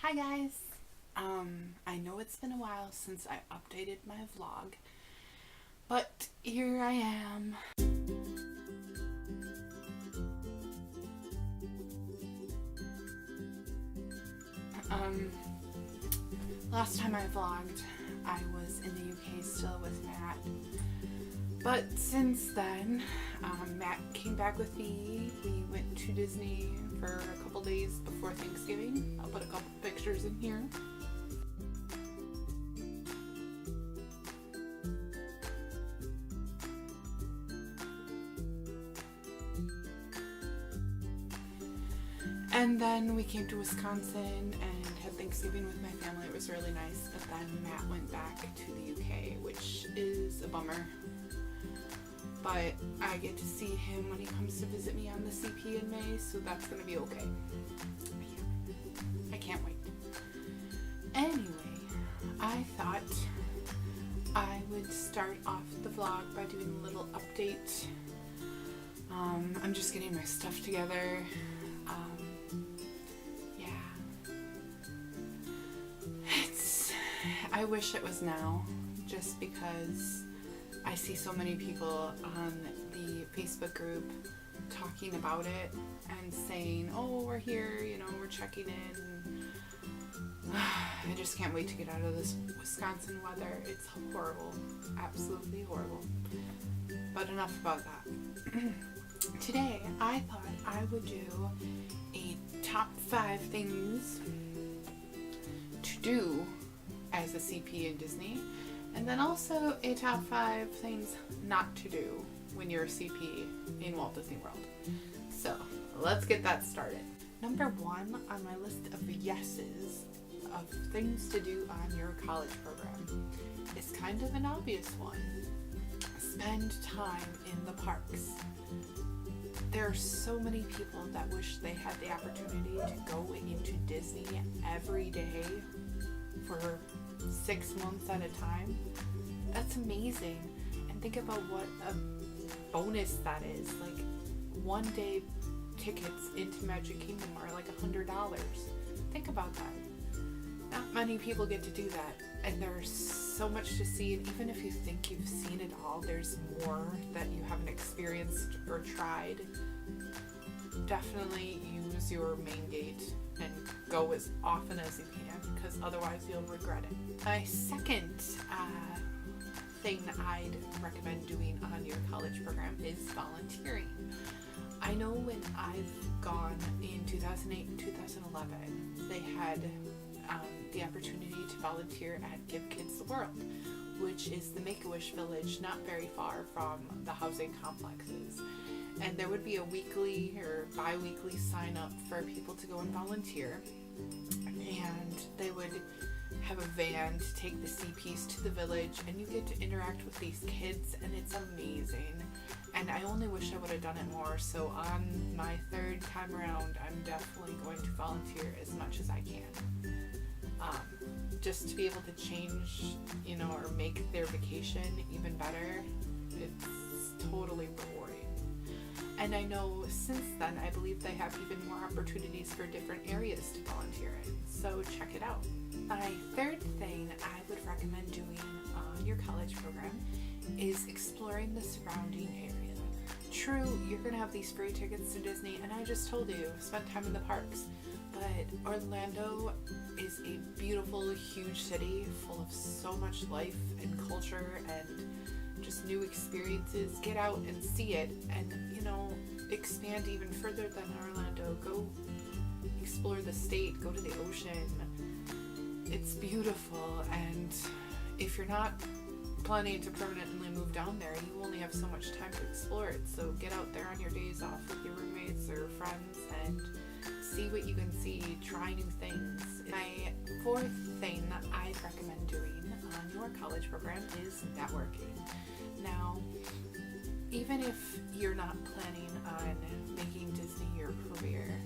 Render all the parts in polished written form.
Hi guys! I know it's been a while since I updated my vlog, but here I am. Last time I vlogged, I was in the UK still with Matt. But since then, Matt came back with me. We went to Disney for a couple days before Thanksgiving. I'll put a couple pictures in here. And then we came to Wisconsin and had Thanksgiving with my family. It was really nice. But then Matt went back to the UK, which is a bummer. But I get to see him when he comes to visit me on the CP in May, so that's going to be okay. I can't wait. Anyway, I thought I would start off the vlog by doing a little update. I'm just getting my stuff together. I wish it was now, just because I see so many people on the Facebook group talking about it and saying, oh, we're here, we're checking in. I just can't wait to get out of this Wisconsin weather. It's horrible, absolutely horrible. But enough about that. Today, I thought I would do a top 5 things to do as a CP in Disney, and then also a top 5 things not to do when you're a CP in Walt Disney World. So let's get that started. Number 1 on my list of yeses of things to do on your college program is kind of an obvious one. Spend time in the parks. There are so many people that wish they had the opportunity to go into Disney every day for 6 months at a time. That's amazing. And think about what a bonus that is. Like, 1 day tickets into Magic Kingdom are like $100. Think about that. Not many people get to do that, and there's so much to see. And even if you think you've seen it all, there's more that you haven't experienced or tried. Definitely use your main gate and go as often as you can, because otherwise you'll regret it. My second thing I'd recommend doing on your college program is volunteering. I know when I've gone in 2008 and 2011, they had the opportunity to volunteer at Give Kids the World, which is the Make-A-Wish village not very far from the housing complexes. And there would be a weekly or bi-weekly sign up for people to go and volunteer. And they would have a van to take the CPs to the village, and you get to interact with these kids, and it's amazing. And I only wish I would have done it more. So on my 3rd time around, I'm definitely going to volunteer as much as I can. Just to be able to change, or make their vacation even better. It's totally rewarding. And I know since then, I believe they have even more opportunities for different areas to volunteer in. So check it out. My 3rd thing I would recommend doing on your college program is exploring the surrounding area. True, you're going to have these free tickets to Disney, and I just told you, spend time in the parks. But Orlando is a beautiful, huge city full of so much life and culture and just new experiences. Get out and see it, and expand even further than Orlando. Go explore the state, go to the ocean. It's beautiful, and if you're not planning to permanently move down there, you only have so much time to explore it. So get out there on your days off with your roommates or friends and see what you can see, try new things. My 4th thing that I'd recommend doing on your college program is networking. Now, even if you're not planning on making Disney your career,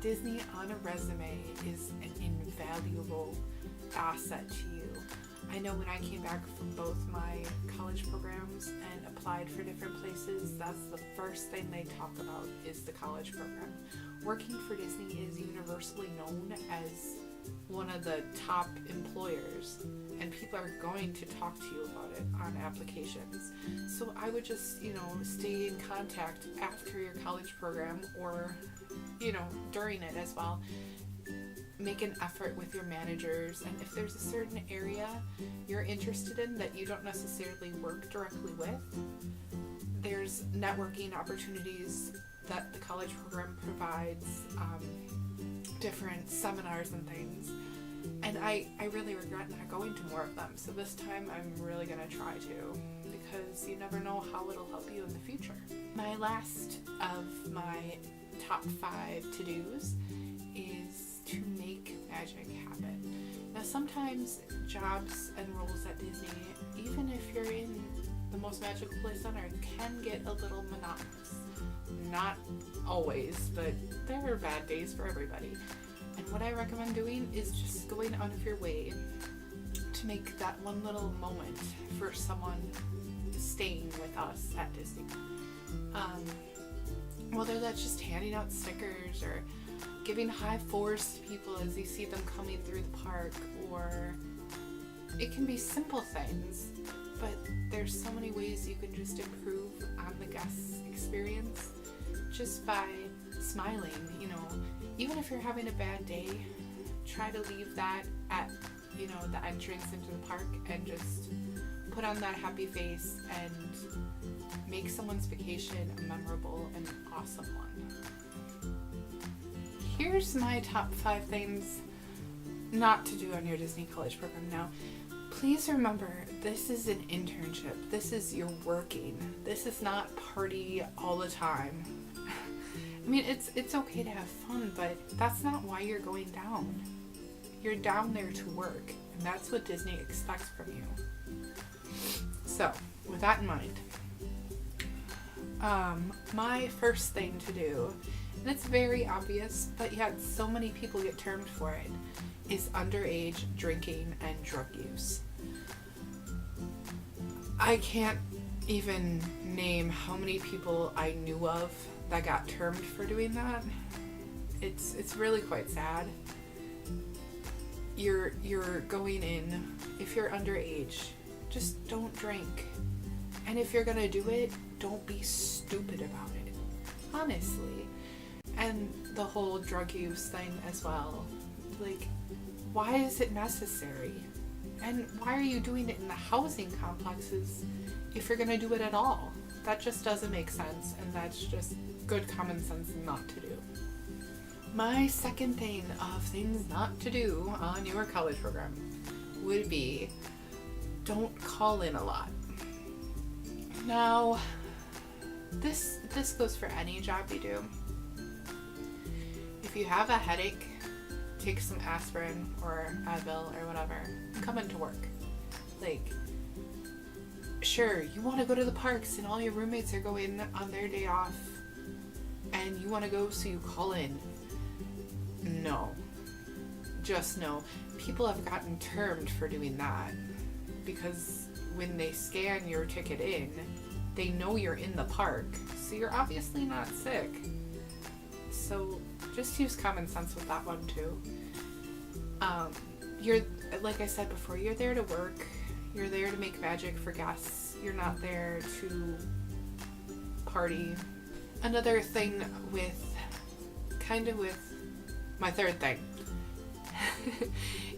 Disney on a resume is an invaluable asset to you. I know when I came back from both my college programs and applied for different places, that's the first thing they talk about is the college program. working for Disney is universally known as one of the top employers, and people are going to talk to you about it on applications. So I would just, stay in contact after your college program, or, during it as well. Make an effort with your managers, and if there's a certain area you're interested in that you don't necessarily work directly with, there's networking opportunities that the college program provides, different seminars and things, and I really regret not going to more of them. So this time I'm really going to try to, because you never know how it'll help you in the future. My last of my top 5 to-dos is to make magic happen. Now sometimes jobs and roles at Disney, even if you're in the most magical place on earth, can get a little monotonous. Not always, but there are bad days for everybody. And what I recommend doing is just going out of your way to make that one little moment for someone staying with us at Disney. Whether that's just handing out stickers or giving high fours to people as you see them coming through the park, or it can be simple things, but there's so many ways you can just improve on the guest's experience just by smiling. Even if you're having a bad day, try to leave that at the entrance into the park and just put on that happy face and make someone's vacation a memorable and awesome one. Here's my top 5 things not to do on your Disney College program. Now, please remember, this is an internship. This is you're working. This is not party all the time. I mean, it's okay to have fun, but that's not why you're going down. You're down there to work, and that's what Disney expects from you. So, with that in mind, my first thing to do, and it's very obvious, but yet so many people get termed for it, is underage drinking and drug use. I can't even name how many people I knew of that got termed for doing that. It's really quite sad. You're going in, if you're underage, just don't drink. And if you're gonna do it, don't be stupid about it. Honestly. And the whole drug use thing as well. Like, why is it necessary? And why are you doing it in the housing complexes if you're gonna do it at all? That just doesn't make sense, and that's just good common sense not to do. My second thing of things not to do on your college program would be, don't call in a lot. Now, this goes for any job you do. If you have a headache, take some aspirin or Advil or whatever, come into work. Like, sure, you want to go to the parks and all your roommates are going on their day off and you want to go, so you call in. No. Just no. People have gotten termed for doing that because when they scan your ticket in, they know you're in the park, so you're obviously not sick. So just use common sense with that one too. You're, like I said before, you're there to work. You're there to make magic for guests. You're not there to party. Another thing with my third thing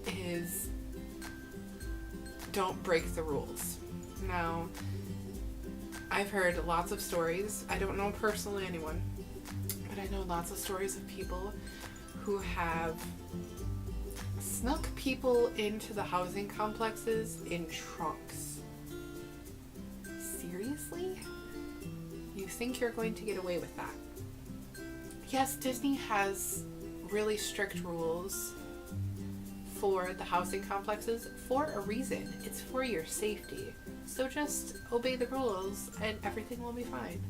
is don't break the rules. Now, I've heard lots of stories. I don't know personally anyone, but I know lots of stories of people who have snuck people into the housing complexes in trunks. Seriously? You think you're going to get away with that? Yes, Disney has really strict rules for the housing complexes for a reason. It's for your safety. So just obey the rules and everything will be fine.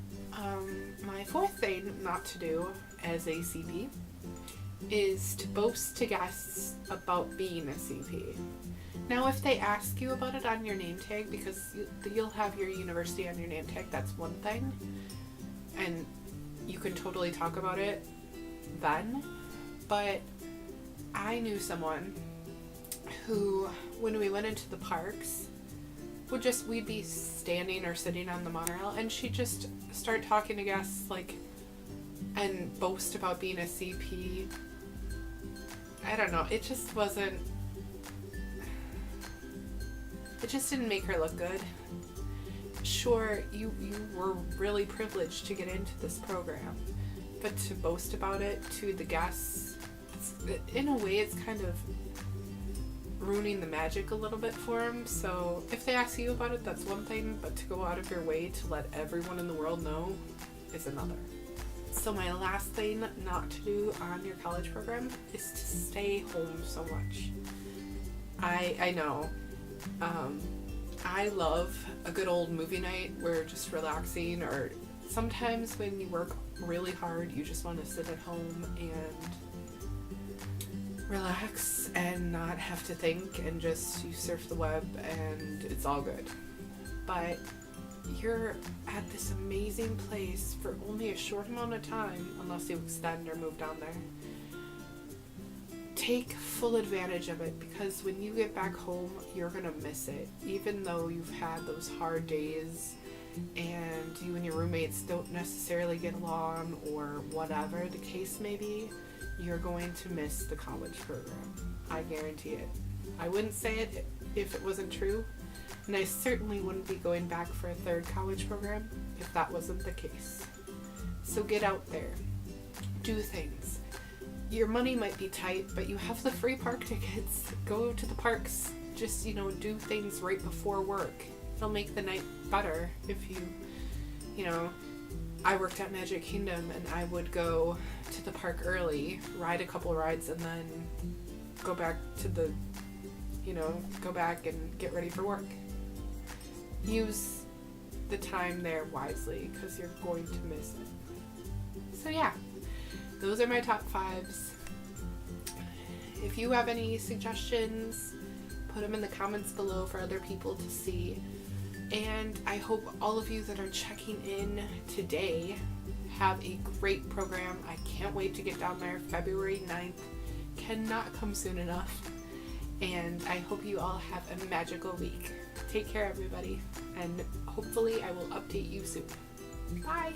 My fourth thing not to do as a CP is to boast to guests about being a CP. Now, if they ask you about it on your name tag, because you'll have your university on your name tag, that's one thing, and you can totally talk about it then, but I knew someone who, when we went into the parks, we'd be standing or sitting on the monorail, and she'd just start talking to guests, like, and boast about being a CP. I don't know, it just didn't make her look good. Sure, you were really privileged to get into this program, but to boast about it to the guests, in a way, it's kind of ruining the magic a little bit for them. So if they ask you about it, that's one thing, but to go out of your way to let everyone in the world know is another. So my last thing not to do on your college program is to stay home so much. I know. I love a good old movie night where just relaxing, or sometimes when you work really hard, you just want to sit at home and relax and not have to think, and just you surf the web and it's all good. But you're at this amazing place for only a short amount of time, unless you extend or move down there. Take full advantage of it, because when you get back home, you're gonna miss it. Even though you've had those hard days and you and your roommates don't necessarily get along, or whatever the case may be, you're going to miss the college program. I guarantee it. I wouldn't say it if it wasn't true, and I certainly wouldn't be going back for a third college program if that wasn't the case. So get out there. Do things. Your money might be tight, but you have the free park tickets. Go to the parks. Just, do things right before work. It'll make the night better if I worked at Magic Kingdom, and I would go to the park early, ride a couple rides, and then go back and get ready for work. Use the time there wisely, because you're going to miss it. So yeah, those are my top 5s. If you have any suggestions, put them in the comments below for other people to see. And I hope all of you that are checking in today have a great program. I can't wait to get down there. February 9th cannot come soon enough. And I hope you all have a magical week. Take care, everybody. And hopefully I will update you soon. Bye!